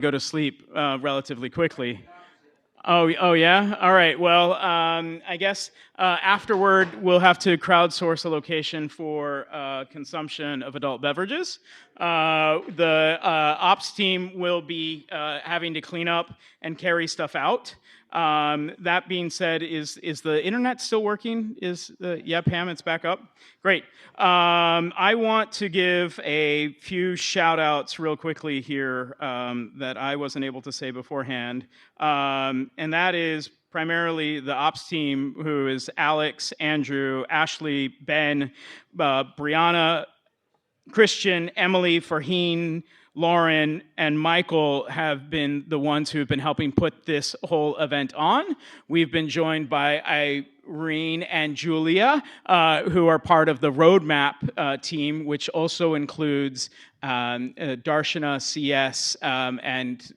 go to sleep relatively quickly. Oh yeah? All right. Well, I guess afterward we'll have to crowdsource a location for consumption of adult beverages. The ops team will be having to clean up and carry stuff out. That being said, is the internet still working? Yeah, Pam, it's back up. Great. I want to give a few shout outs real quickly here that I wasn't able to say beforehand. And that is primarily the ops team, who is Alex, Andrew, Ashley, Ben, Brianna, Christian, Emily, Farheen, Lauren, and Michael have been the ones who have been helping put this whole event on. We've been joined by Irene and Julia, who are part of the roadmap team, which also includes Darshana, CS, and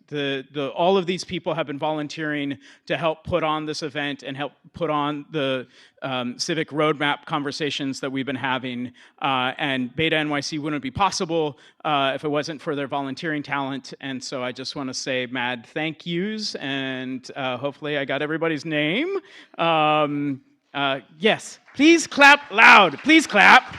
all of these people have been volunteering to help put on this event and help put on the Civic roadmap conversations that we've been having. And BetaNYC wouldn't be possible if it wasn't for their volunteering talent. And so I just want to say mad thank yous, and hopefully I got everybody's name. Yes, please clap loud. Please clap.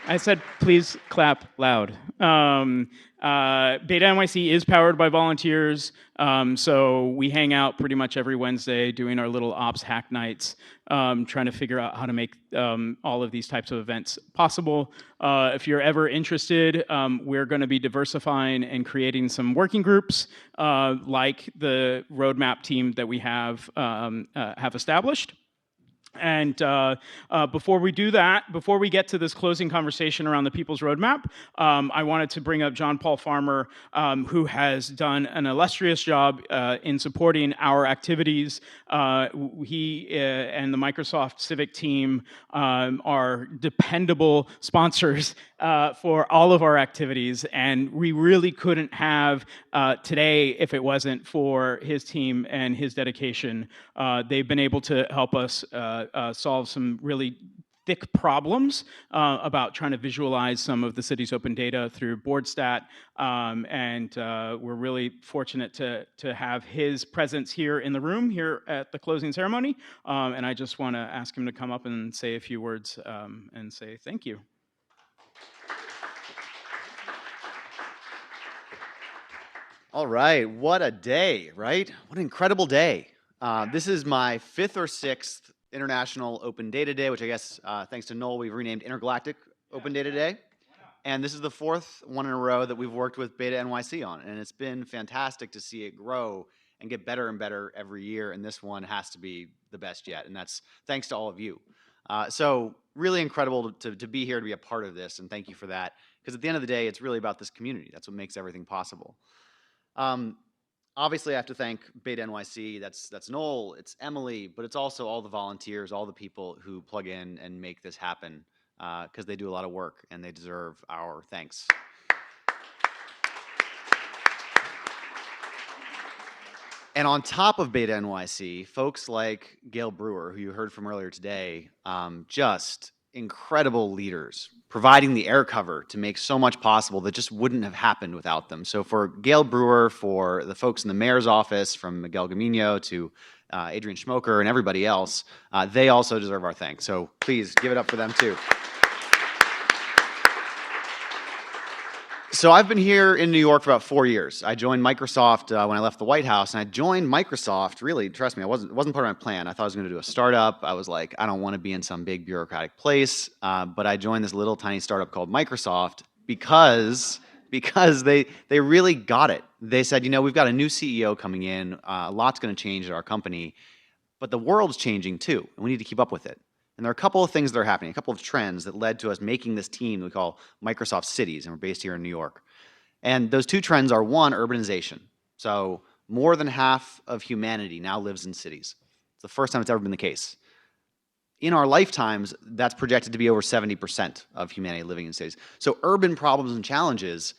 I said, please clap loud. BetaNYC is powered by volunteers, so we hang out pretty much every Wednesday doing our little ops hack nights, trying to figure out how to make all of these types of events possible. If you're ever interested, we're going to be diversifying and creating some working groups like the roadmap team that we have established. And before we do that, before we get to this closing conversation around the People's Roadmap, I wanted to bring up John Paul Farmer, who has done an illustrious job in supporting our activities. He and the Microsoft Civic team are dependable sponsors for all of our activities, and we really couldn't have today if it wasn't for his team and his dedication. They've been able to help us solve some really thick problems about trying to visualize some of the city's open data through BoardStat, and we're really fortunate to have his presence here in the room here at the closing ceremony, and I just want to ask him to come up and say a few words and say thank you. All right, what a day, right? What an incredible day. This is my 5th or 6th International Open Data Day, which I guess, thanks to Noel, we've renamed Intergalactic Open Data Day. And this is the 4th one in a row that we've worked with BetaNYC on. And it's been fantastic to see it grow and get better and better every year. And this one has to be the best yet. And that's thanks to all of you. So really incredible to be here, to be a part of this. And thank you for that. Because at the end of the day, it's really about this community. That's what makes everything possible. Obviously, I have to thank BetaNYC. That's Noel, it's Emily, but it's also all the volunteers, all the people who plug in and make this happen, because they do a lot of work and they deserve our thanks. And on top of BetaNYC, folks like Gail Brewer, who you heard from earlier today, just incredible leaders, providing the air cover to make so much possible that just wouldn't have happened without them. So for Gail Brewer, for the folks in the mayor's office, from Miguel Gamino to Adrian Schmoker and everybody else, they also deserve our thanks. So please give it up for them too. So I've been here in New York for about 4 years. I joined Microsoft when I left the White House, and I joined Microsoft, really, trust me, it wasn't part of my plan. I thought I was going to do a startup. I was like, I don't want to be in some big bureaucratic place, but I joined this little tiny startup called Microsoft because they really got it. They said, you know, we've got a new CEO coming in, a lot's going to change at our company, but the world's changing too, and we need to keep up with it. And there are a couple of things that are happening, a couple of trends that led to us making this team that we call Microsoft Cities, and we're based here in New York. And those two trends are, one, urbanization. So more than half of humanity now lives in cities. It's the first time it's ever been the case. In our lifetimes, that's projected to be over 70% of humanity living in cities. So urban problems and challenges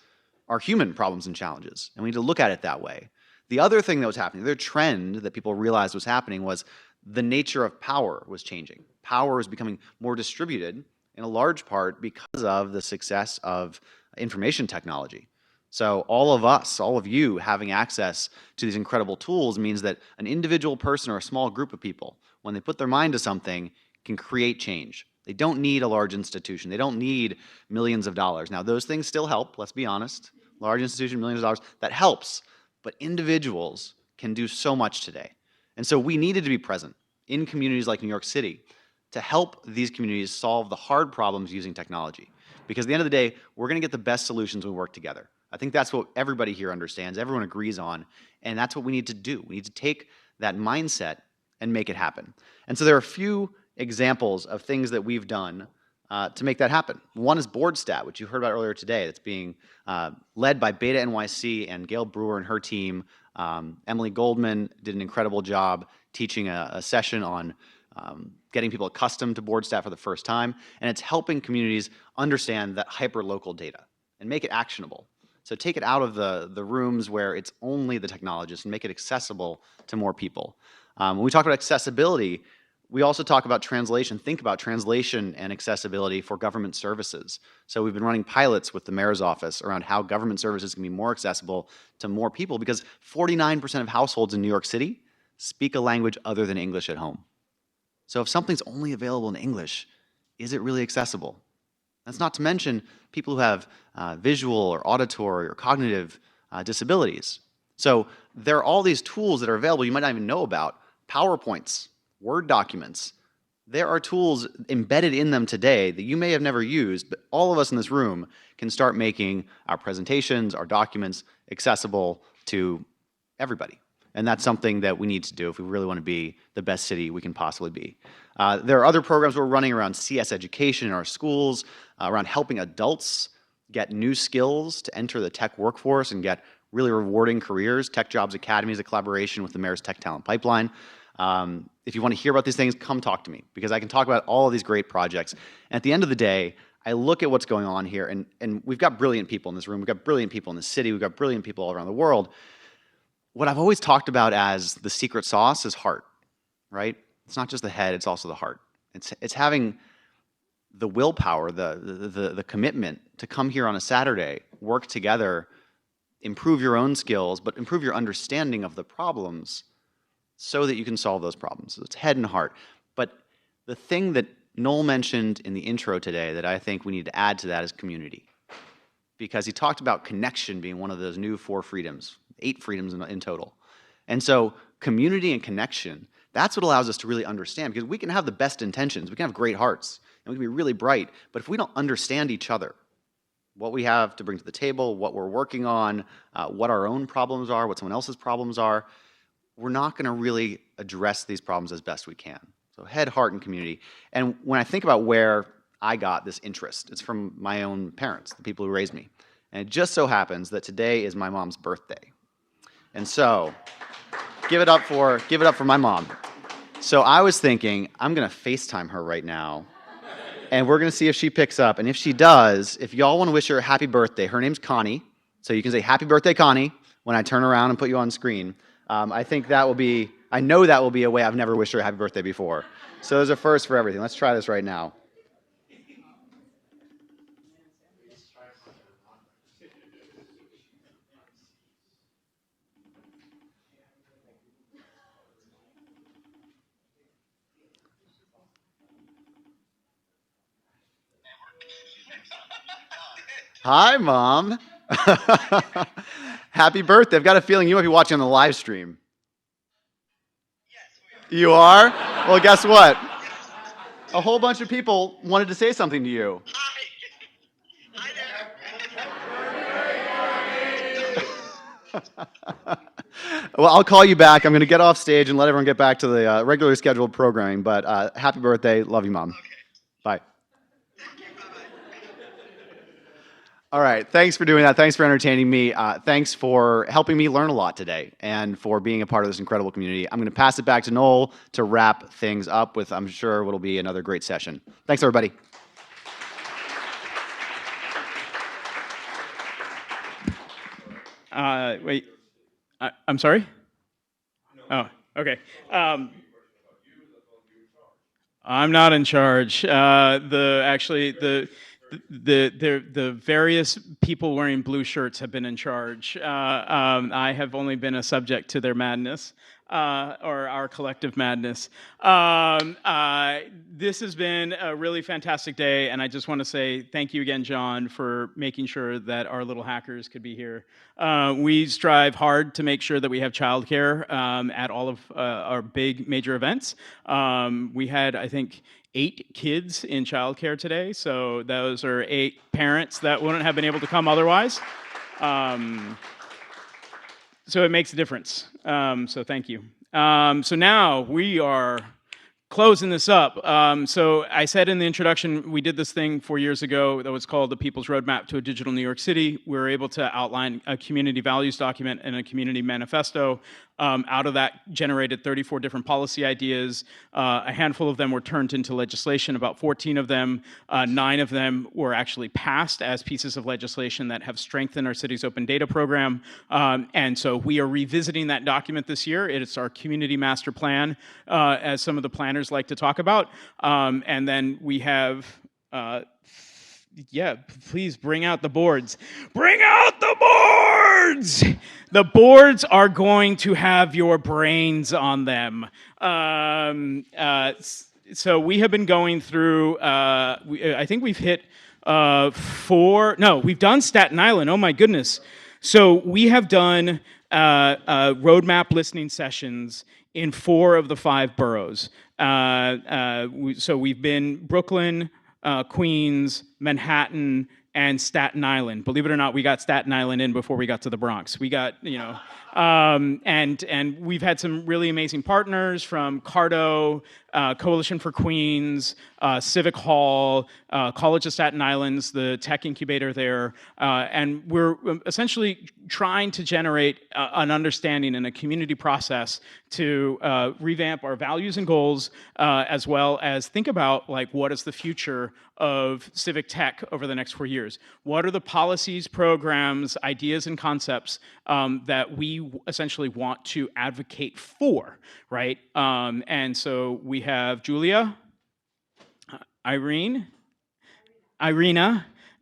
are human problems and challenges, and we need to look at it that way. The other thing that was happening, the other trend that people realized was happening, was the nature of power was changing. Power was becoming more distributed in a large part because of the success of information technology. So all of us, all of you having access to these incredible tools means that an individual person or a small group of people, when they put their mind to something, can create change. They don't need a large institution. They don't need millions of dollars. Now, those things still help, let's be honest. Large institution, millions of dollars, that helps. But individuals can do so much today. And so we needed to be present in communities like New York City to help these communities solve the hard problems using technology. Because at the end of the day, we're going to get the best solutions when we work together. I think that's what everybody here understands, everyone agrees on, and that's what we need to do. We need to take that mindset and make it happen. And so there are a few examples of things that we've done to make that happen. One is BoardStat, which you heard about earlier today. That's being led by BetaNYC and Gail Brewer and her team. Emily Goldman did an incredible job teaching a session on getting people accustomed to BoardStat for the first time, and it's helping communities understand that hyper-local data and make it actionable. So take it out of the rooms where it's only the technologists and make it accessible to more people. When we talk about accessibility, we also talk about translation. Think about translation and accessibility for government services. So we've been running pilots with the mayor's office around how government services can be more accessible to more people, because 49% of households in New York City speak a language other than English at home. So if something's only available in English, is it really accessible? That's not to mention people who have visual or auditory or cognitive disabilities. So there are all these tools that are available you might not even know about. PowerPoints, Word documents. There are tools embedded in them today that you may have never used, but all of us in this room can start making our presentations, our documents accessible to everybody. And that's something that we need to do if we really want to be the best city we can possibly be. There are other programs we're running around CS education in our schools, around helping adults get new skills to enter the tech workforce and get really rewarding careers. Tech Jobs Academy is a collaboration with the Mayor's Tech Talent Pipeline. If you want to hear about these things, come talk to me, because I can talk about all of these great projects. And at the end of the day, I look at what's going on here, and we've got brilliant people in this room. We've got brilliant people in the city. We've got brilliant people all around the world. What I've always talked about as the secret sauce is heart, right? It's not just the head, it's also the heart. It's having the willpower, the commitment to come here on a Saturday, work together, improve your own skills, but improve your understanding of the problems so that you can solve those problems. So it's head and heart. But the thing that Noel mentioned in the intro today that I think we need to add to that is community. Because he talked about connection being one of those new 4 freedoms, 8 freedoms in total. And so community and connection, that's what allows us to really understand, because we can have the best intentions, we can have great hearts, and we can be really bright, but if we don't understand each other, what we have to bring to the table, what we're working on, what our own problems are, what someone else's problems are, we're not going to really address these problems as best we can. So head, heart, and community. And when I think about where I got this interest, it's from my own parents, the people who raised me. And it just so happens that today is my mom's birthday. And so, give it up for my mom. So I was thinking, I'm going to FaceTime her right now, and we're going to see if she picks up. And if she does, if y'all want to wish her a happy birthday, her name's Connie. So you can say, "Happy birthday, Connie," when I turn around and put you on screen. I think that will be, I know that will be a way I've never wished her a happy birthday before. So there's a first for everything. Let's try this right now. Hi, Mom. Happy birthday. I've got a feeling you might be watching on the live stream. You are? Well, guess what? A whole bunch of people wanted to say something to you. Hi there. Well, I'll call you back. I'm going to get off stage and let everyone get back to the regularly scheduled programming. But happy birthday. Love you, Mom. Okay. Bye. All right. Thanks for doing that. Thanks for entertaining me. Thanks for helping me learn a lot today and for being a part of this incredible community. I'm going to pass it back to Noel to wrap things up with, I'm sure, what will be another great session. Thanks, everybody. Wait, I'm sorry? Oh, okay. I'm not in charge. the various people wearing blue shirts have been in charge. I have only been a subject to their madness. Or our collective madness. This has been a really fantastic day, and I just want to say thank you again, John, for making sure that our little hackers could be here. We strive hard to make sure that we have childcare at all of our big major events. We had, I think, 8 kids in childcare today, so those are 8 parents that wouldn't have been able to come otherwise. So it makes a difference. So thank you. So now we are closing this up. So I said in the introduction, we did this thing 4 years ago that was called the People's Roadmap to a Digital New York City. We were able to outline a community values document and a community manifesto. Out of that generated 34 different policy ideas. A handful of them were turned into legislation, about 14 of them. 9 of them were actually passed as pieces of legislation that have strengthened our city's open data program. And so we are revisiting that document this year. It's our community master plan, as some of the planners like to talk about. And then we have yeah, please bring out the boards. Bring out the boards! The boards are going to have your brains on them. So we have been going through, I think we've hit 4, no, we've done Staten Island, oh my goodness. So we have done roadmap listening sessions in 4 of the 5 boroughs. So we've been Brooklyn, Queens, Manhattan, and Staten Island. Believe it or not, we got Staten Island in before we got to the Bronx. We got, and we've had some really amazing partners from Cardo, Coalition for Queens, Civic Hall, College of Staten Island's the tech incubator there, and we're essentially trying to generate an understanding and a community process to revamp our values and goals, as well as think about like what is the future of civic tech over the next 4 years. What are the policies, programs, ideas, and concepts that we essentially want to advocate for, right? And so we have Julia, Irina,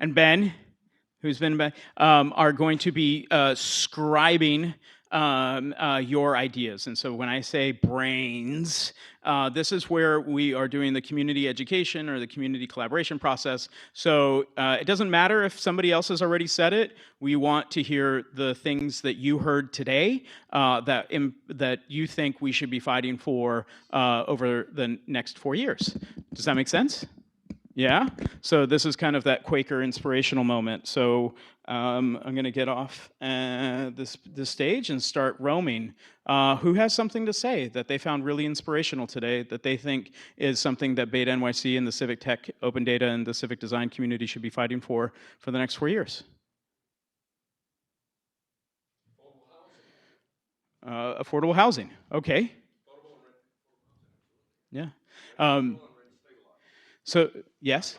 and Ben, who's been back, are going to be scribing your ideas. And so when I say brains, this is where we are doing the community education or the community collaboration process. So it doesn't matter if somebody else has already said it. We want to hear the things that you heard today that you think we should be fighting for over the next 4 years. Does that make sense? Yeah? So this is kind of that Quaker inspirational moment. So I'm going to get off this stage and start roaming. Who has something to say that they found really inspirational today, that they think is something that BetaNYC and the Civic Tech, Open Data, and the Civic Design community should be fighting for the next 4 years? Affordable housing. Okay. Yeah. So, yes?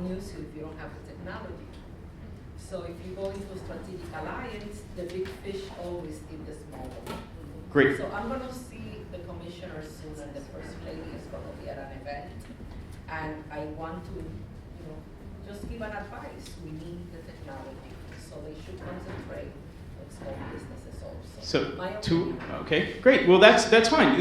Use you if you don't have the technology. So if you go into a strategic alliance, the big fish always eat the small one. Great. So I'm going to see the commissioner soon, and the first lady is going to be at an event. And I want to, just give an advice. We need the technology, so they should concentrate on small businesses also. So okay, great. Well, that's fine.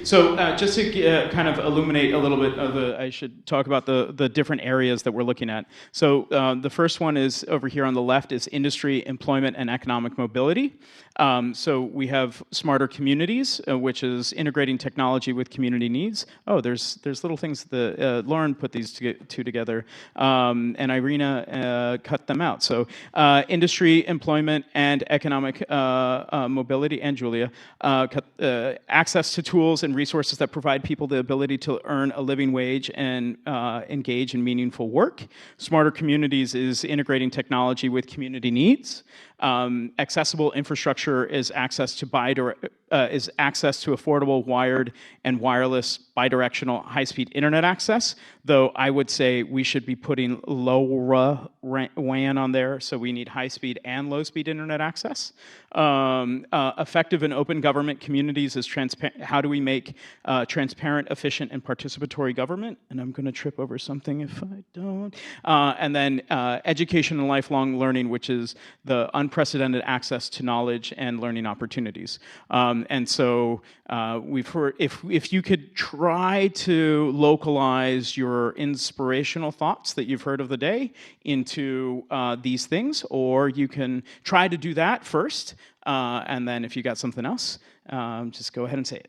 So just to kind of illuminate a little bit of I should talk about the different areas that we're looking at. So the first one is over here on the left is industry, employment, and economic mobility. So we have smarter communities, which is integrating technology with community needs. Oh, there's little things that Lauren put these two together, and Irina cut them out. So industry, employment, and economic mobility, and Julia, access to tools and resources that provide people the ability to earn a living wage and engage in meaningful work. Smarter communities is integrating technology with community needs. Accessible infrastructure is access to is access to affordable wired and wireless bidirectional high-speed internet access, though I would say we should be putting LoRaWAN on there, so we need high-speed and low-speed internet access. Effective and open government communities is how do we make transparent, efficient, and participatory government? And I'm going to trip over something if I don't. And then education and lifelong learning, which is the unprecedented access to knowledge and learning opportunities. And so we've heard, if you could try to localize your inspirational thoughts that you've heard of the day into these things, or you can try to do that first, and then if you got something else, just go ahead and say it.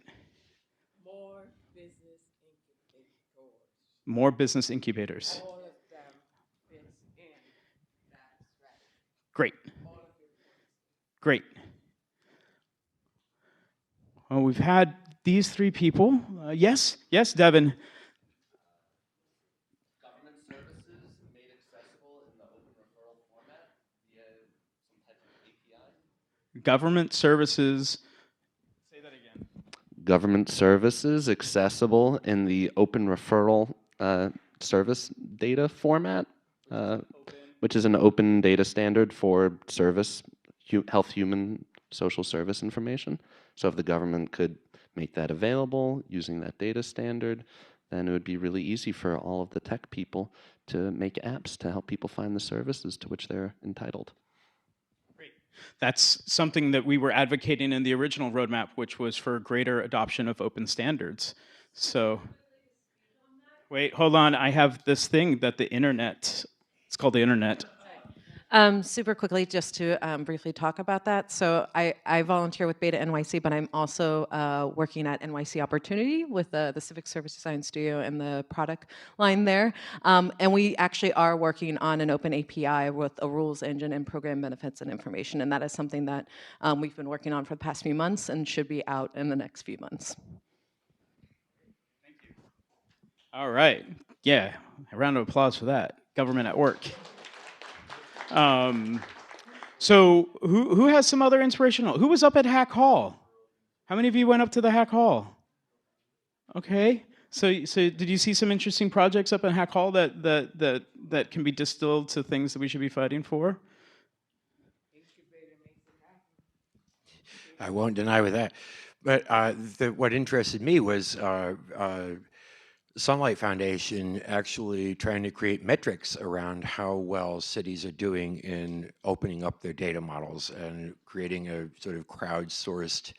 More business incubators. All of them fits in that strategy. Great. All of your points. Great. Well, we've had these three people. Yes, Devin. Government services made accessible in the open referral format via some type of API. Government services. Say that again. Government services accessible in the open referral service data format, which is an open data standard for service, health, human, social service information. So if the government could make that available using that data standard, then it would be really easy for all of the tech people to make apps to help people find the services to which they're entitled. Great. That's something that we were advocating in the original roadmap, which was for greater adoption of open standards. So, wait, hold on. I have this thing that the internet, it's called the internet. Super quickly, just to briefly talk about that. So I volunteer with BetaNYC, but I'm also working at NYC Opportunity with the Civic Service Design Studio and the product line there. And we actually are working on an open API with a rules engine and program benefits and information. And that is something that we've been working on for the past few months and should be out in the next few months. Thank you. All right. Yeah, a round of applause for that. Government at work. So who has some other inspirational? Who was up at Hack Hall? How many of you went up to the Hack Hall? Okay. So did you see some interesting projects up at Hack Hall that can be distilled to things that we should be fighting for? I won't deny with that. But what interested me was Sunlight Foundation actually trying to create metrics around how well cities are doing in opening up their data models and creating a sort of crowdsourced,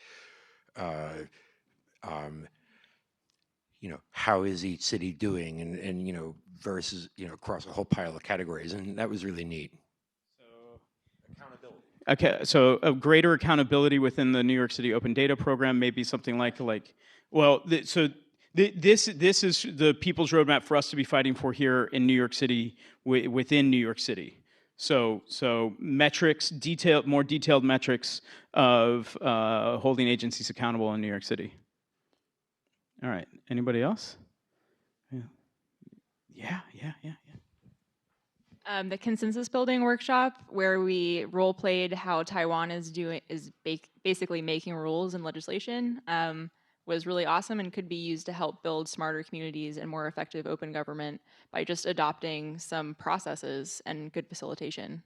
how is each city doing and versus, across a whole pile of categories. And that was really neat. So Accountability. Okay, so a greater accountability within the New York City Open Data Program, maybe something this is the people's roadmap for us to be fighting for here in New York City, within New York City. So metrics, more detailed metrics of holding agencies accountable in New York City. All right, anybody else? Yeah. The consensus building workshop, where we role played how Taiwan is basically making rules and legislation, was really awesome and could be used to help build smarter communities and more effective open government by just adopting some processes and good facilitation.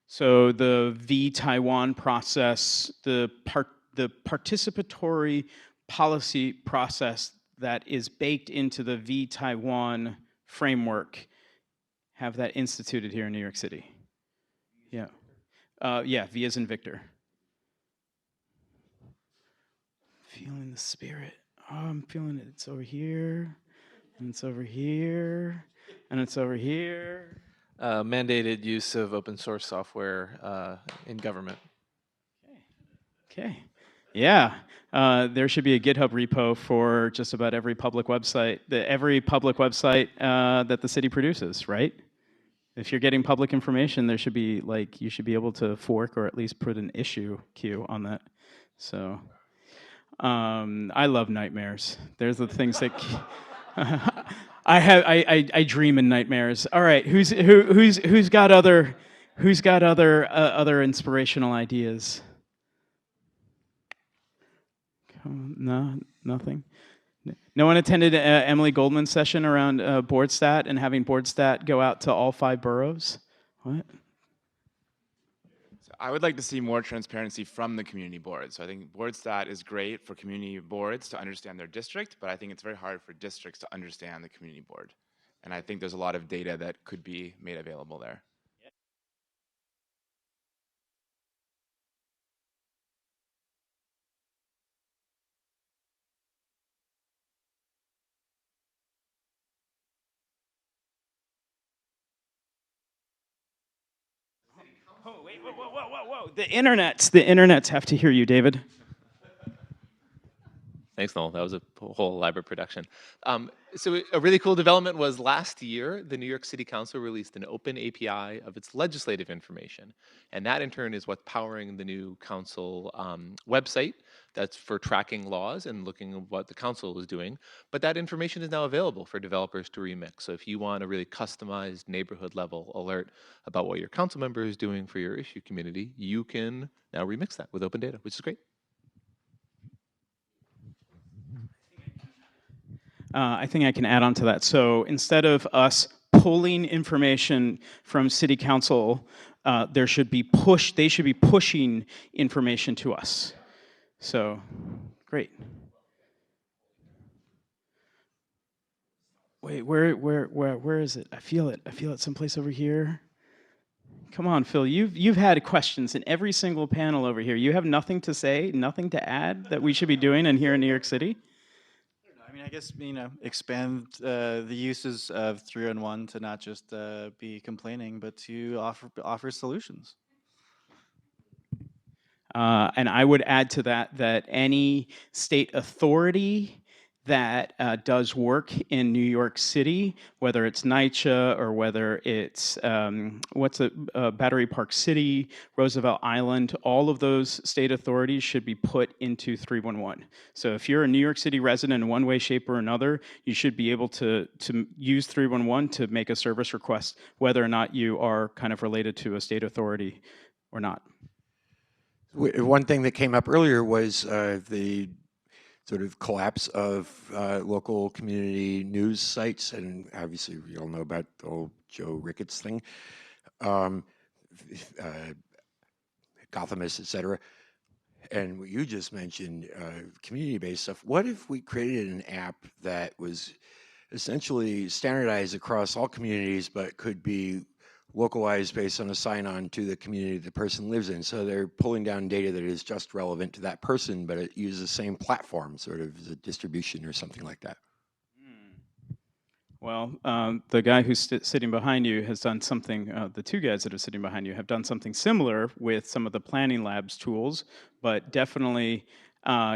So the V-Taiwan process, the participatory policy process that is baked into the V-Taiwan framework, have that instituted here in New York City. Yeah. V as in Victor. Feeling the spirit. Oh, I'm feeling it. It's over here, and it's over here, and it's over here. Mandated use of open source software in government. Okay. Yeah. There should be a GitHub repo for just about every public website, that the city produces, right? If you're getting public information, there should be you should be able to fork or at least put an issue queue on that. So. I love nightmares. There's the things that I dream in nightmares. All right, who's got other inspirational ideas? No, nothing. No one attended Emily Goldman's session around BoardStat and having BoardStat go out to all 5 boroughs? What? So I would like to see more transparency from the community boards. So I think BoardStat is great for community boards to understand their district, but I think it's very hard for districts to understand the community board. And I think there's a lot of data that could be made available there. Oh, wait, whoa. The internets have to hear you, David. Thanks, Noel. That was a whole elaborate production. So a really cool development was last year, the New York City Council released an open API of its legislative information. And that in turn is what's powering the new council website that's for tracking laws and looking at what the council is doing. But that information is now available for developers to remix. So if you want a really customized neighborhood level alert about what your council member is doing for your issue community, you can now remix that with open data, which is great. I think I can add on to that. So instead of us pulling information from city council, they should be pushing information to us. So, great. Wait, where is it? I feel it someplace over here. Come on, Phil. You've had questions in every single panel over here. You have nothing to say, nothing to add that we should be doing in here in New York City? I mean, I guess, expand the uses of 3-on-1 to not just be complaining, but to offer solutions. And I would add to that any state authority that does work in New York City, whether it's NYCHA or whether it's Battery Park City, Roosevelt Island, all of those state authorities should be put into 311. So if you're a New York City resident in one way, shape, or another, you should be able to use 311 to make a service request, whether or not you are kind of related to a state authority or not. One thing that came up earlier was the sort of collapse of local community news sites, and obviously we all know about the old Joe Ricketts thing, Gothamist, et cetera. And what you just mentioned, community-based stuff. What if we created an app that was essentially standardized across all communities, but could be localized based on a sign-on to the community the person lives in? So they're pulling down data that is just relevant to that person, but it uses the same platform, sort of as a distribution or something like that. Well, the guy who's sitting behind you has done something, the two guys that are sitting behind you have done something similar with some of the planning labs tools, but definitely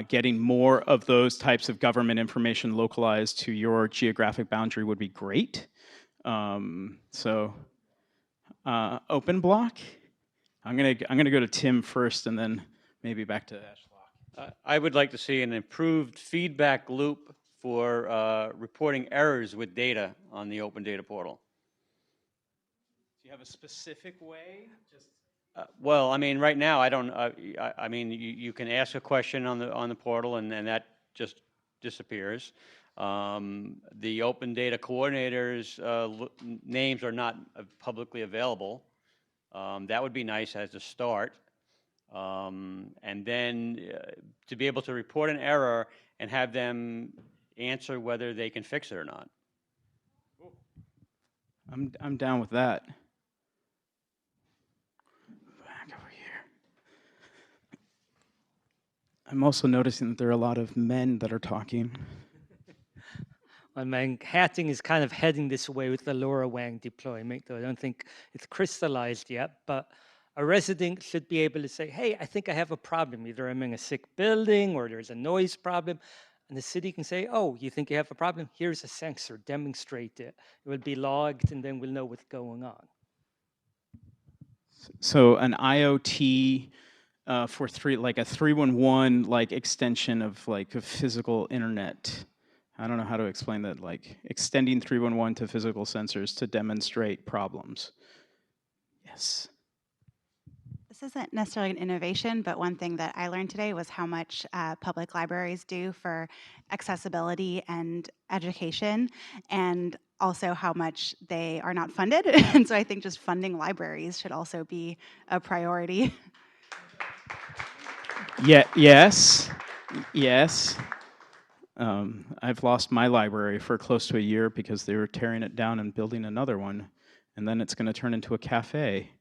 getting more of those types of government information localized to your geographic boundary would be great. Open block. I'm gonna go to Tim first, and then maybe back to Ashlock. I would like to see an improved feedback loop for reporting errors with data on the open data portal. Do you have a specific way? Well, I mean, right now I don't. I mean, you can ask a question on the portal, and that just disappears. The open data coordinators' names are not publicly available. That would be nice as a start. And then to be able to report an error and have them answer whether they can fix it or not. I'm down with that. Back over here. I'm also noticing that there are a lot of men that are talking. Well, Manhattan is kind of heading this way with the LoRaWAN deployment, though I don't think it's crystallized yet, but a resident should be able to say, hey, I think I have a problem. Either I'm in a sick building or there's a noise problem. And the city can say, oh, you think you have a problem? Here's a sensor, demonstrate it. It will be logged, and then we'll know what's going on. So an IoT for like a 311 like extension of like a physical internet. I don't know how to explain that, like extending 311 to physical sensors to demonstrate problems. Yes. This isn't necessarily an innovation, but one thing that I learned today was how much public libraries do for accessibility and education, and also how much they are not funded. And so I think just funding libraries should also be a priority. Yeah, yes, yes. I've lost my library for close to a year because they were tearing it down and building another one, and then it's going to turn into a cafe.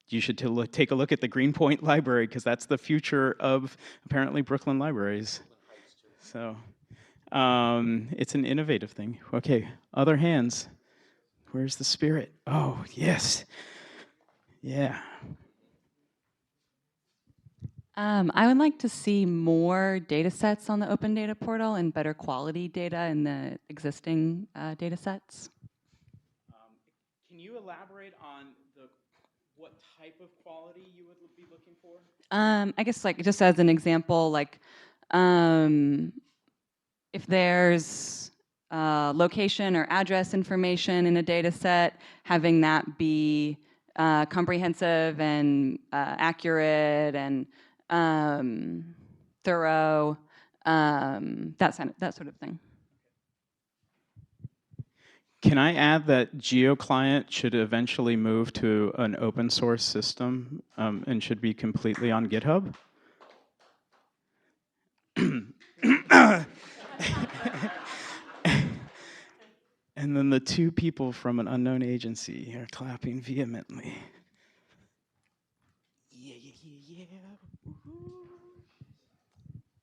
You should take a look at the Greenpoint Library because that's the future of apparently Brooklyn libraries. So it's an innovative thing. Okay, other hands. Where's the spirit? Oh, yes. Yeah. I would like to see more data sets on the open data portal and better quality data in the existing data sets. Can you elaborate on what type of quality you would be looking for? I guess like just as an example, like if there's location or address information in a data set, having that be comprehensive and accurate and thorough, that sort of thing. Can I add that GeoClient should eventually move to an open source system and should be completely on GitHub? And then the two people from an unknown agency are clapping vehemently.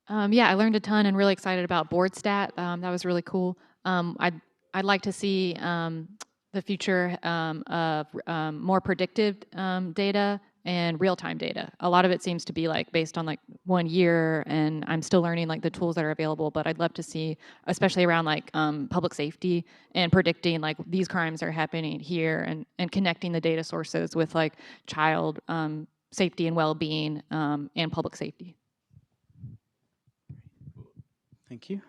Yeah, I learned a ton and really excited about BoardStat. That was really cool. I'd like to see the future of more predictive data and real-time data. A lot of it seems to be like based on like 1 year, and I'm still learning like the tools that are available, but I'd love to see, especially around like public safety and predicting like these crimes are happening here, and connecting the data sources with like child safety and well-being and public safety. Thank you.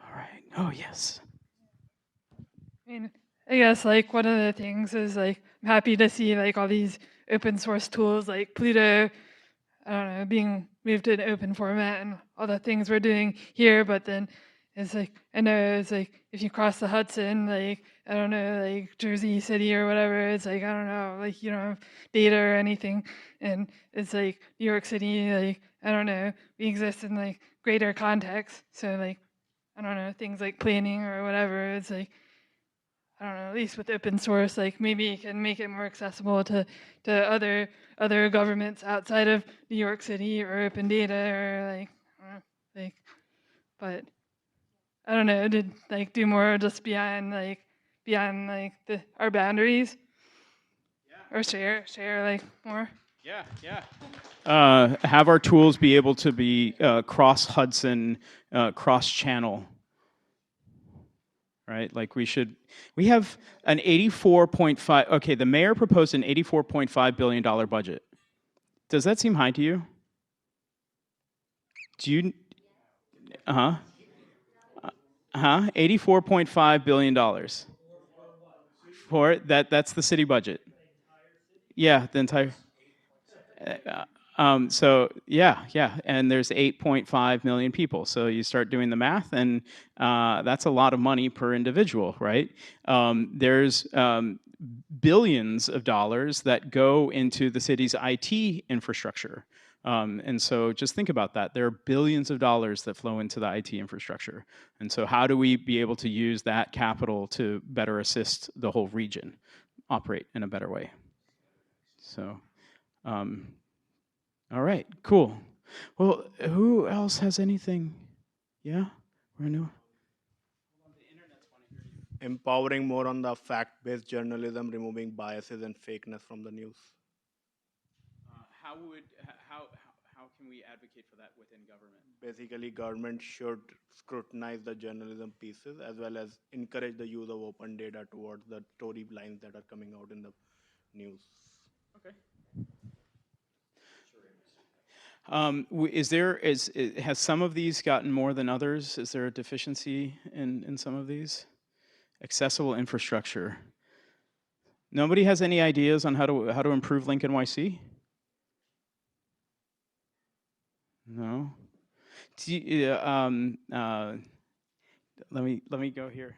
All right. Oh, yes. I mean, I guess like one of the things is like I'm happy to see like all these open source tools like Pluto, I don't know, being moved to an open format and all the things we're doing here. But then it's like, I know it's like if you cross the Hudson, like, I don't know, like Jersey City or whatever, it's like, I don't know, like you don't have data or anything. And it's like New York City, like, I don't know, we exist in like greater context. So like, I don't know, things like planning or whatever, it's like, I don't know, at least with open source, like maybe you can make it more accessible to other governments outside of New York City or open data or like, but I don't know, to like do more just beyond our boundaries, or share like more. Have our tools be able to be cross-Hudson, cross-channel, right? Like we have an 84.5, okay, the mayor proposed an $84.5 billion budget. Does that seem high to you? Do you, $84.5 billion. For that's the city budget. Yeah, the entire. So yeah, and there's 8.5 million people. So you start doing the math, and that's a lot of money per individual, right? There's billions of dollars that go into the city's IT infrastructure. And so just think about that. There are billions of dollars that flow into the IT infrastructure. And so how do we be able to use that capital to better assist the whole region operate in a better way? So, all right, cool. Well, who else has anything? Yeah, Renu? Empowering more on the fact-based journalism, removing biases and fakeness from the news. How can we advocate for that within government? Basically, government should scrutinize the journalism pieces as well as encourage the use of open data towards the story lines that are coming out in the news. Okay. Has some of these gotten more than others? Is there a deficiency in some of these? Accessible infrastructure. Nobody has any ideas on how to improve Link NYC? No. Let me go here.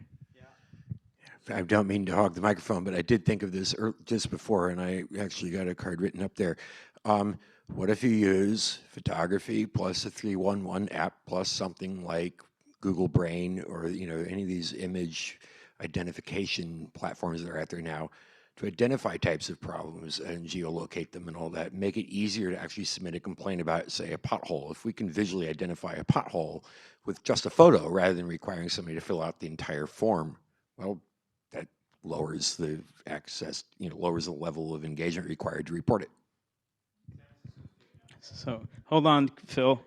I don't mean to hog the microphone, but I did think of this just before, and I actually got a card written up there. What if you use photography plus a 311 app plus something like Google Brain or any of these image identification platforms that are out there now to identify types of problems and geolocate them and all that, make it easier to actually submit a complaint about, say, a pothole. If we can visually identify a pothole with just a photo rather than requiring somebody to fill out the entire form, well, that lowers the access, lowers the level of engagement required to report it. So hold on, Phil.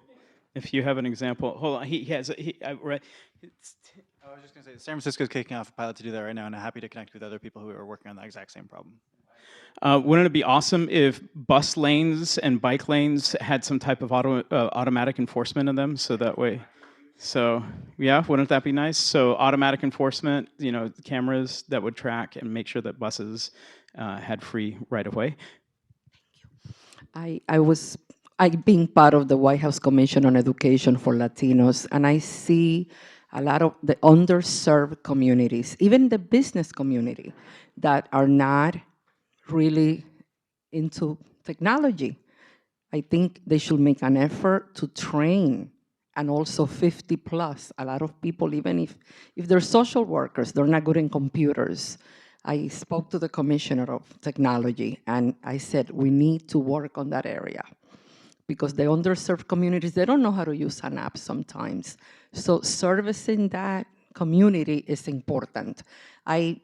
If you have an example, hold on. I read. I was just going to say, San Francisco is kicking off a pilot to do that right now, and I'm happy to connect with other people who are working on that exact same problem. Wouldn't it be awesome if bus lanes and bike lanes had some type of automatic enforcement in them, so that way? So yeah, wouldn't that be nice? So automatic enforcement, cameras that would track and make sure that buses had free right of way. I've been part of the White House Commission on Education for Latinos, and I see a lot of the underserved communities, even the business community, that are not really into technology. I think they should make an effort to train, and also 50 plus. A lot of people, even if they're social workers, they're not good in computers. I spoke to the Commissioner of Technology, and I said, we need to work on that area, because the underserved communities, they don't know how to use an app sometimes. So servicing that community is important. I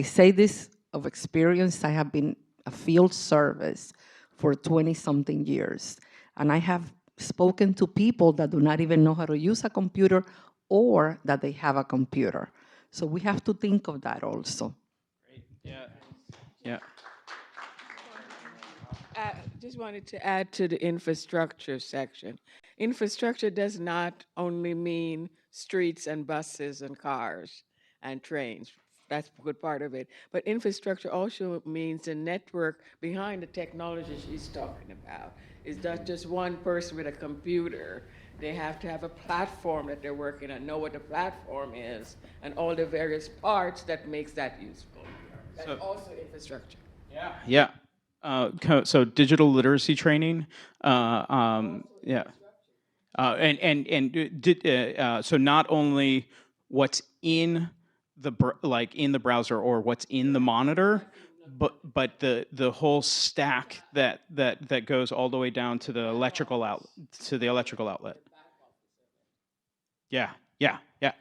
say this of experience. I have been a field service for 20-something years, and I have spoken to people that do not even know how to use a computer or that they have a computer. So we have to think of that also. Great. Yeah. Yeah. I just wanted to add to the infrastructure section. Infrastructure does not only mean streets and buses and cars and trains. That's a good part of it. But infrastructure also means the network behind the technology she's talking about. It's not just one person with a computer. They have to have a platform that they're working on, know what the platform is, and all the various parts that makes that useful. That's also infrastructure. Yeah. Yeah. So digital literacy training, yeah, so not only what's in the browser or what's in the monitor, but the whole stack that goes all the way down to the electrical outlet. Yeah. Yeah. Yeah.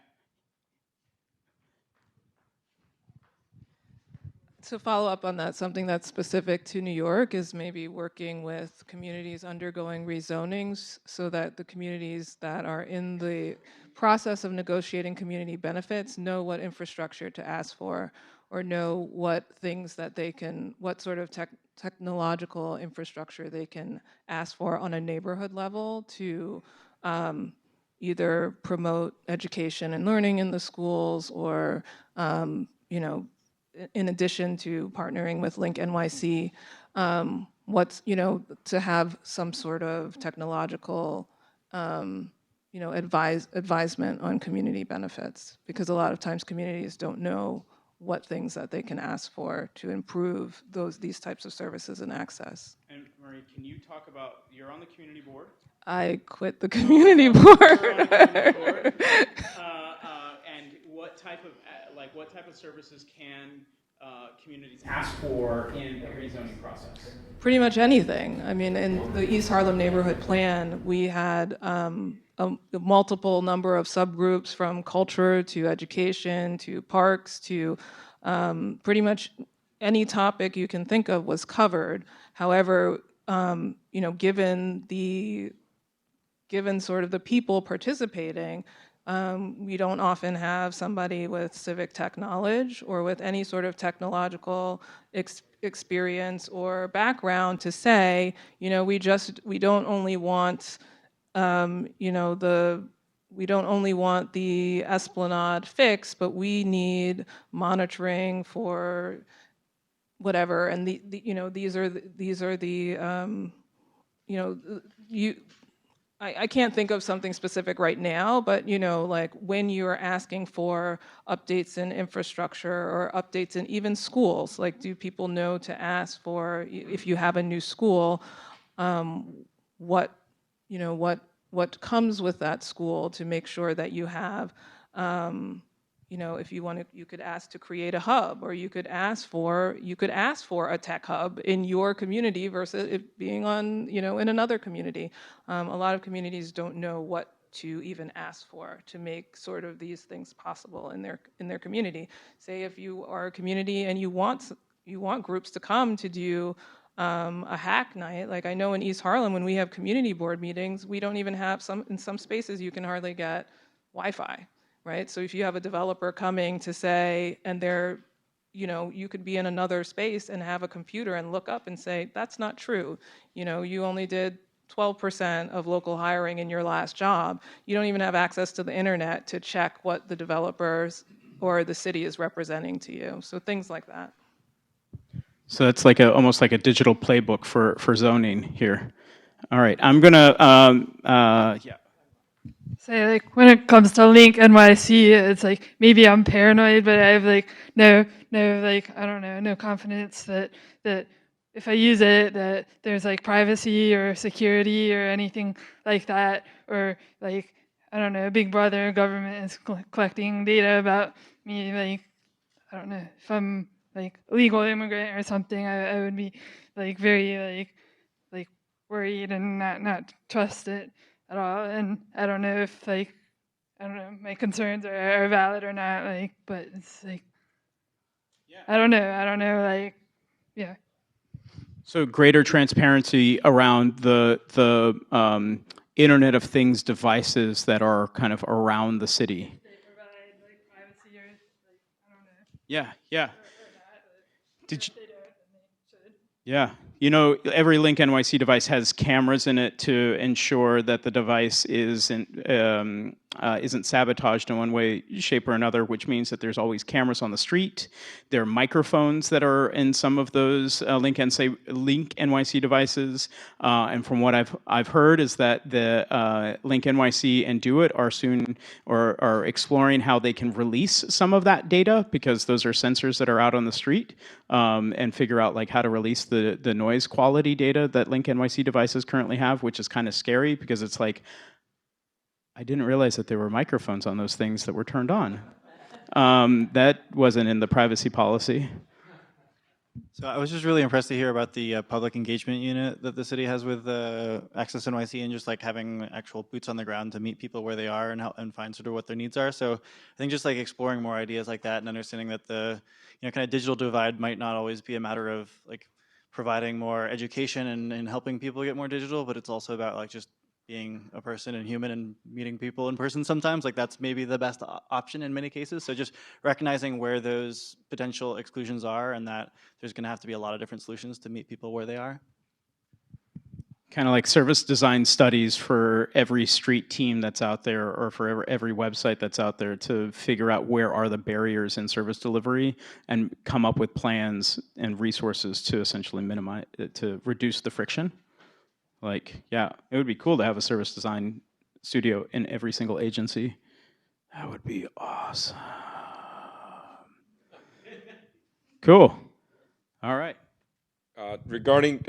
To follow up on that, something that's specific to New York is maybe working with communities undergoing rezonings so that the communities that are in the process of negotiating community benefits know what infrastructure to ask for, or know what things that they can, what sort of technological infrastructure they can ask for on a neighborhood level to either promote education and learning in the schools, or in addition to partnering with Link NYC, to have some sort of technological, advisement on community benefits, because a lot of times communities don't know what things that they can ask for to improve these types of services and access. And Marie, can you talk about, you're on the community board? I quit the community board. And what type of services can communities ask for in the rezoning process? Pretty much anything. I mean, in the East Harlem Neighborhood Plan, we had a multiple number of subgroups, from culture to education to parks to pretty much any topic you can think of was covered. However, given sort of the people participating, we don't often have somebody with civic tech knowledge or with any sort of technological experience or background to say, we don't only want, the we don't only want the Esplanade fix, but we need monitoring for whatever. And you know, these are the you know, I can't think of something specific right now, but you know, like when you're asking for updates in infrastructure or updates in even schools, like do people know to ask for, if you have a new school, what, you know, what comes with that school to make sure that you have, you know, if you want to, you could ask to create a hub, or you could ask for a tech hub in your community versus it being on, you know, in another community. A lot of communities don't know what to even ask for to make sort of these things possible in their community. Say if you are a community and you want groups to come to do a hack night. Like I know in East Harlem, when we have community board meetings, we don't even have in some spaces you can hardly get Wi-Fi, right? So if you have a developer coming to say, and they're, you know, you could be in another space and have a computer and look up and say, that's not true. You know, you only did 12% of local hiring in your last job. You don't even have access to the internet to check what the developers or the city is representing to you. So things like that. So that's like almost like a digital playbook for zoning here. All right, I'm gonna yeah. Say like when it comes to Link NYC, it's like maybe I'm paranoid, but I have like no like I don't know, no confidence that if I use it that there's like privacy or security or anything like that, or like I don't know, Big Brother government is collecting data about me, like I don't know, if I'm like illegal immigrant or something, I would be like very like worried and not trust it at all. And I don't know if like I don't know, my concerns are valid or not, like, but it's like I don't know, like yeah. So greater transparency around the Internet of Things devices that are kind of around the city. Yeah, yeah. Did you? Yeah. You know, every Link NYC device has cameras in it to ensure that the device isn't sabotaged in one way, shape, or another, which means that there's always cameras on the street. There are microphones that are in some of those Link NYC devices. And from what I've heard is that the Link NYC and Do It are exploring how they can release some of that data, because those are sensors that are out on the street, and figure out like how to release the noise quality data that Link NYC devices currently have, which is kind of scary because it's like, I didn't realize that there were microphones on those things that were turned on. That wasn't in the privacy policy. So I was just really impressed to hear about the public engagement unit that the city has with Access NYC, and just like having actual boots on the ground to meet people where they are and help and find sort of what their needs are. So I think just like exploring more ideas like that and understanding that the kind of digital divide might not always be a matter of like providing more education and helping people get more digital, but it's also about like just being a person and human and meeting people in person sometimes. Like that's maybe the best option in many cases. So just recognizing where those potential exclusions are, and that there's going to have to be a lot of different solutions to meet people where they are. Kind of like service design studies for every street team that's out there, or for every website that's out there, to figure out where are the barriers in service delivery and come up with plans and resources to essentially minimize, to reduce the friction. Like, yeah, it would be cool to have a service design studio in every single agency. That would be awesome. Cool. All right. Regarding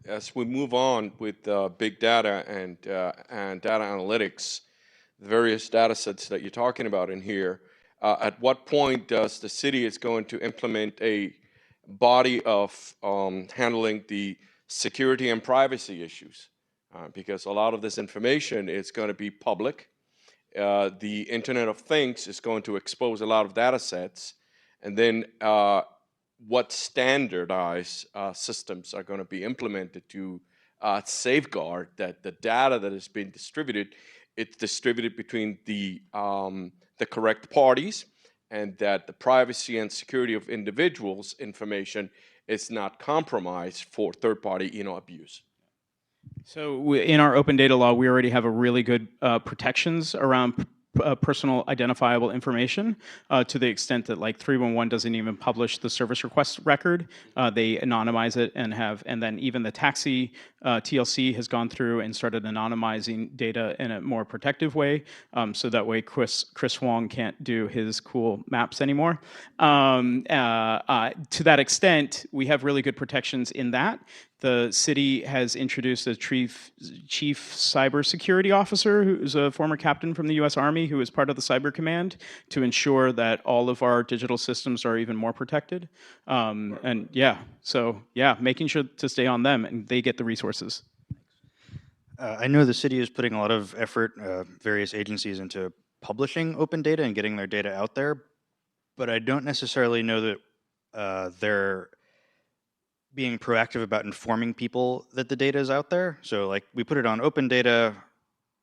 as we move on with big data and data analytics, the various data sets that you're talking about in here, at what point does the city is going to implement a body of handling the security and privacy issues? Because a lot of this information is going to be public. The Internet of Things is going to expose a lot of data sets, and then what standardized systems are going to be implemented to safeguard that the data that is being distributed, it's distributed between the correct parties, and that the privacy and security of individuals' information is not compromised for third-party abuse. So in our open data law, we already have a really good protections around personal identifiable information to the extent that like 311 doesn't even publish the service request record. They anonymize it and then even the taxi TLC has gone through and started anonymizing data in a more protective way. So that way Chris Wong can't do his cool maps anymore. To that extent, we have really good protections in that. The city has introduced a chief cybersecurity officer who's a former captain from the US Army who is part of the cyber command to ensure that all of our digital systems are even more protected. And yeah, so yeah, making sure to stay on them and they get the resources. I know the city is putting a lot of effort, various agencies, into publishing open data and getting their data out there, but I don't necessarily know that they're being proactive about informing people that the data is out there. So like we put it on open data,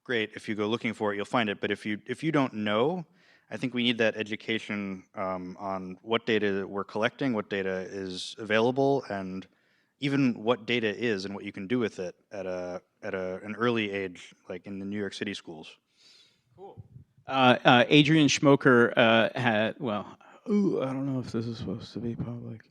great, if you go looking for it, you'll find it. But if you don't know, I think we need that education on what data we're collecting, what data is available, and even what data is and what you can do with it at an early age, like in the New York City schools. Cool. Adrian Schmoker had, well, ooh, I don't know if this is supposed to be public.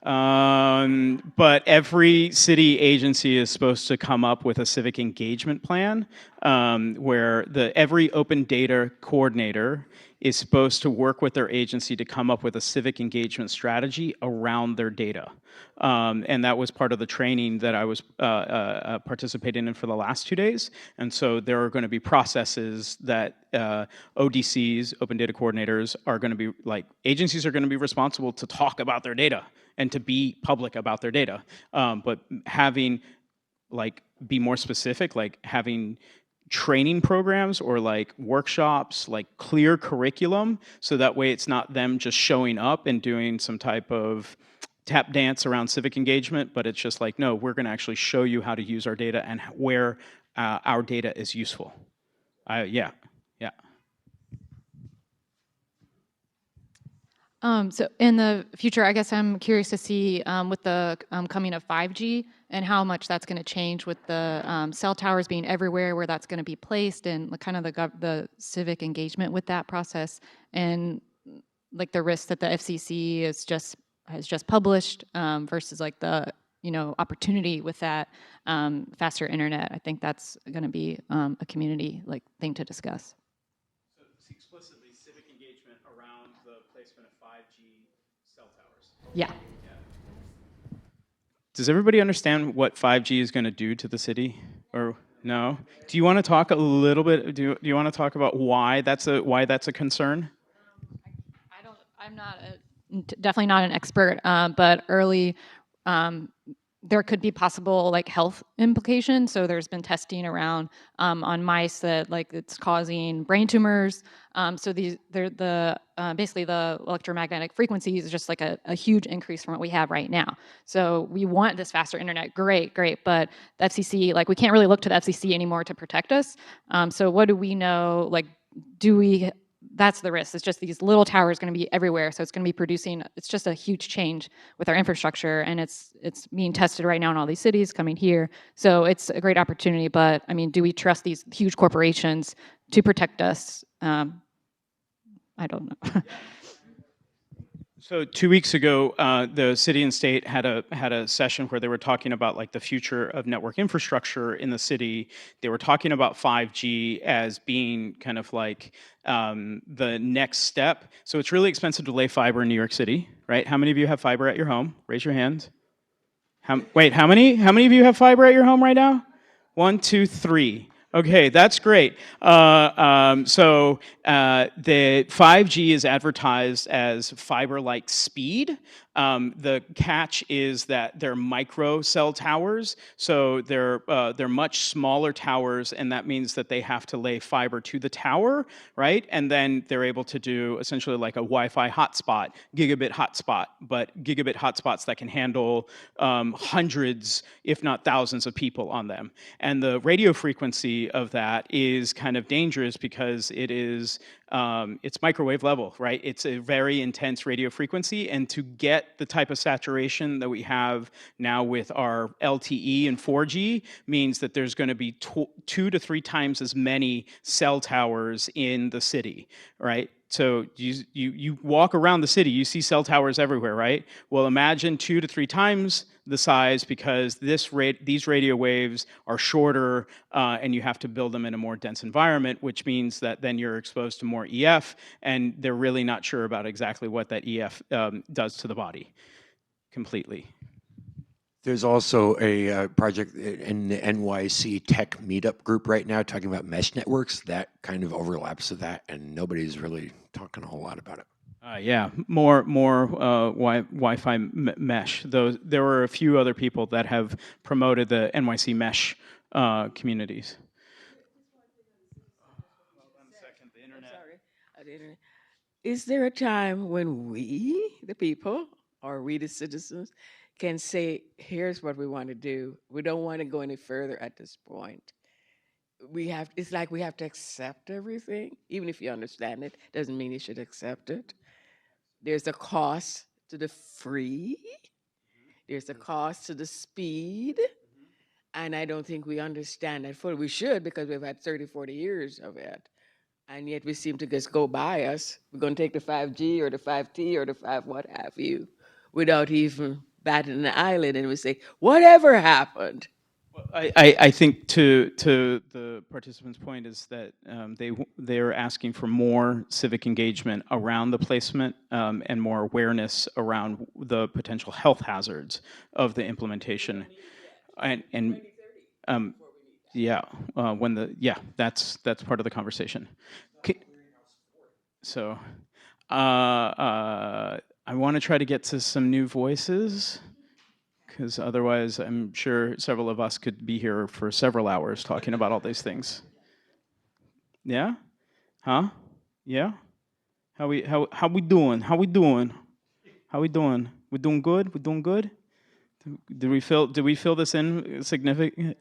But every city agency is supposed to come up with a civic engagement plan where every open data coordinator is supposed to work with their agency to come up with a civic engagement strategy around their data. And that was part of the training that I was participating in for the last 2 days. And so there are going to be processes that ODCs, open data coordinators, are going to be like, agencies are going to be responsible to talk about their data and to be public about their data. But having, like, be more specific, like having training programs or like workshops, like clear curriculum, so that way it's not them just showing up and doing some type of tap dance around civic engagement, but it's just like, no, we're going to actually show you how to use our data and where our data is useful. Yeah. So in the future, I guess I'm curious to see with the coming of 5G and how much that's going to change with the cell towers being everywhere, where that's going to be placed, and kind of the civic engagement with that process, and like the risks that the FCC has just published versus like the opportunity with that faster internet. I think that's going to be a community like thing to discuss. So explicitly civic engagement around the placement of 5G cell towers. Yeah. Does everybody understand what 5G is going to do to the city, or no? Do you want to talk a little bit? Do you want to talk about why that's a concern? I'm not definitely not an expert, but early there could be possible like health implications. So there's been testing around on mice that like it's causing brain tumors. So basically the electromagnetic frequencies is just like a huge increase from what we have right now. So we want this faster internet, great, but the FCC, like we can't really look to the FCC anymore to protect us. So what do we know? Like, that's the risk. It's just these little towers going to be everywhere. So it's going to be producing, it's just a huge change with our infrastructure, and it's being tested right now in all these cities coming here. So it's a great opportunity, but I mean, do we trust these huge corporations to protect us? I don't know. So 2 weeks ago, the city and state had a session where they were talking about like the future of network infrastructure in the city. They were talking about 5G as being kind of like the next step. So it's really expensive to lay fiber in New York City, right? How many of you have fiber at your home? Raise your hand. Wait, how many of you have fiber at your home right now? 1, 2, 3. Okay, that's great. So the 5G is advertised as fiber-like speed. The catch is that they're micro cell towers, so they're much smaller towers, and that means that they have to lay fiber to the tower, right? And then they're able to do essentially like a Wi-Fi hotspot, gigabit hotspot, but gigabit hotspots that can handle hundreds, if not thousands, of people on them. And the radio frequency of that is kind of dangerous because it's microwave level, right? It's a very intense radio frequency, and to get get the type of saturation that we have now with our LTE and 4G means that there's going to be 2 to 3 times as many cell towers in the city, right? So you walk around the city, you see cell towers everywhere, right? Well, imagine 2 to 3 times the size, because these radio waves are shorter, and you have to build them in a more dense environment, which means that then you're exposed to more EF, and they're really not sure about exactly what that EF does to the body completely. There's also a project in the NYC Tech Meetup group right now talking about mesh networks. That kind of overlaps with that, and nobody's really talking a whole lot about it. Yeah, more Wi-Fi mesh. There were a few other people that have promoted the NYC mesh communities. Is there a time when we, the people, or we, the citizens, can say, here's what we want to do. We don't want to go any further at this point. It's like we have to accept everything. Even if you understand it, doesn't mean you should accept it. There's a cost to the free. There's a cost to the speed. And I don't think we understand that fully. We should, because we've had 30, 40 years of it. And yet we seem to just go by us. We're going to take the 5G or the 5T or the 5 what have you, without even batting an eyelid, and we say, whatever happened? I think to the participants' point is that they are asking for more civic engagement around the placement, and more awareness around the potential health hazards of the implementation, that's part of the conversation. So I want to try to get to some new voices, because otherwise I'm sure several of us could be here for several hours talking about all these things. Yeah? Huh? Yeah? How we doing? How we doing? We're doing good? We're doing good? Did we fill this in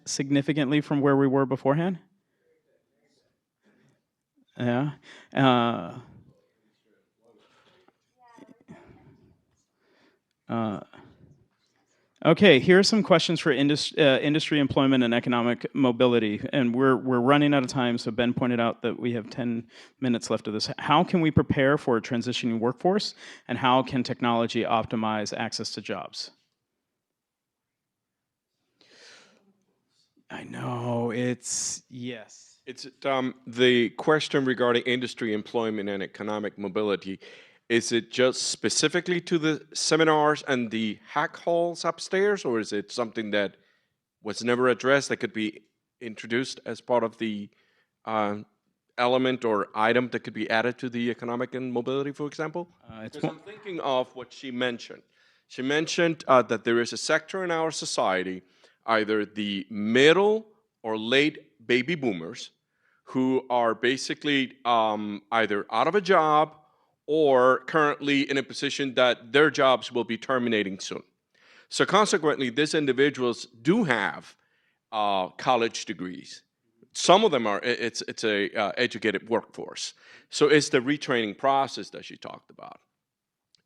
significantly from where we were beforehand? Yeah. Okay, here are some questions for industry employment and economic mobility. And we're running out of time, so Ben pointed out that we have 10 minutes left of this. How can we prepare for a transitioning workforce, and how can technology optimize access to jobs? I know, yes. It's the question regarding industry employment and economic mobility. Is it just specifically to the seminars and the hack halls upstairs, or is it something that was never addressed that could be introduced as part of the element or item that could be added to the economic and mobility, for example? Because I'm thinking of what she mentioned. She mentioned that there is a sector in our society, either the middle or late baby boomers, who are basically either out of a job or currently in a position that their jobs will be terminating soon. So consequently, these individuals do have college degrees. Some of them are, it's a educated workforce. So it's the retraining process that she talked about.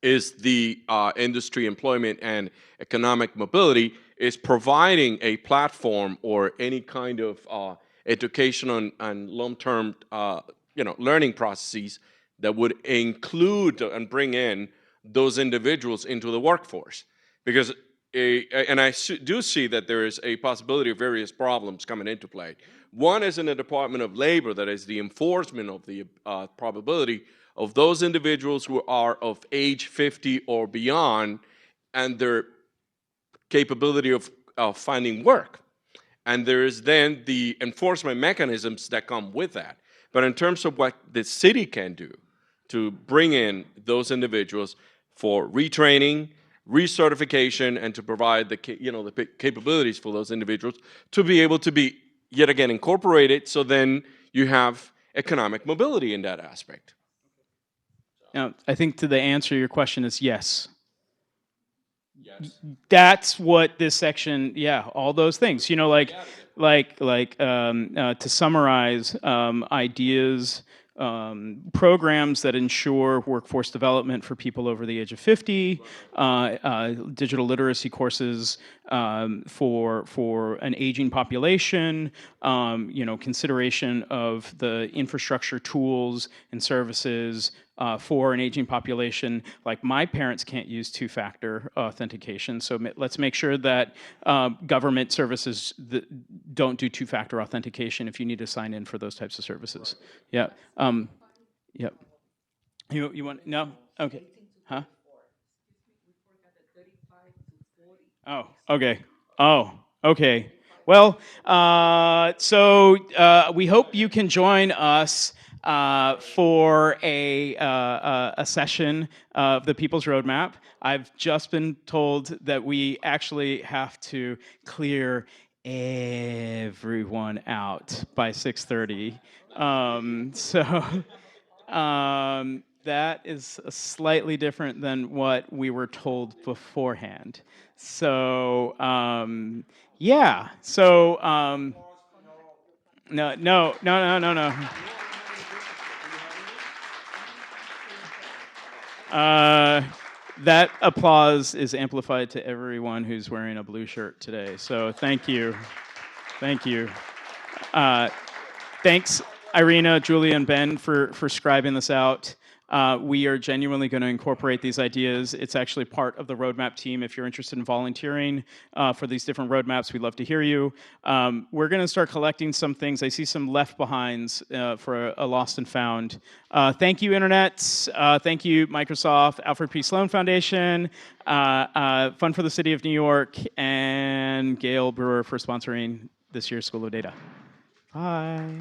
Is the industry employment and economic mobility is providing a platform or any kind of educational and long-term learning processes that would include and bring in those individuals into the workforce. Because, and I do see that there is a possibility of various problems coming into play. One is in the Department of Labor, that is the enforcement of the probability of those individuals who are of age 50 or beyond and their capability of finding work. And there is then the enforcement mechanisms that come with that. But in terms of what the city can do to bring in those individuals for retraining, recertification, and to provide the capabilities for those individuals to be able to be, yet again, incorporated, so then you have economic mobility in that aspect. Now, I think the answer to your question is yes. Yes. That's what this section, all those things. To summarize, ideas programs that ensure workforce development for people over the age of 50, digital literacy courses for an aging population, consideration of the infrastructure tools and services for an aging population. Like my parents can't use two-factor authentication, so let's make sure that government services don't do two-factor authentication if you need to sign in for those types of services. Yeah. Yep. You want no? Okay. Huh? Oh. Okay. Oh. Okay. Well, so we hope you can join us for a session of the People's Roadmap. I've just been told that we actually have to clear everyone out by 6:30. That is slightly different than what we were told beforehand. So yeah. So no. That applause is amplified to everyone who's wearing a blue shirt today. So thank you. Thank you. Thanks, Irina, Julia, and Ben for scribing this out. We are genuinely going to incorporate these ideas. It's actually part of the roadmap team. If you're interested in volunteering for these different roadmaps, we'd love to hear you. We're going to start collecting some things. I see some left behinds for a lost and found. Thank you, Internet. Thank you, Microsoft, Alfred P. Sloan Foundation, Fund for the City of New York, and Gail Brewer for sponsoring this year's School of Data. Bye.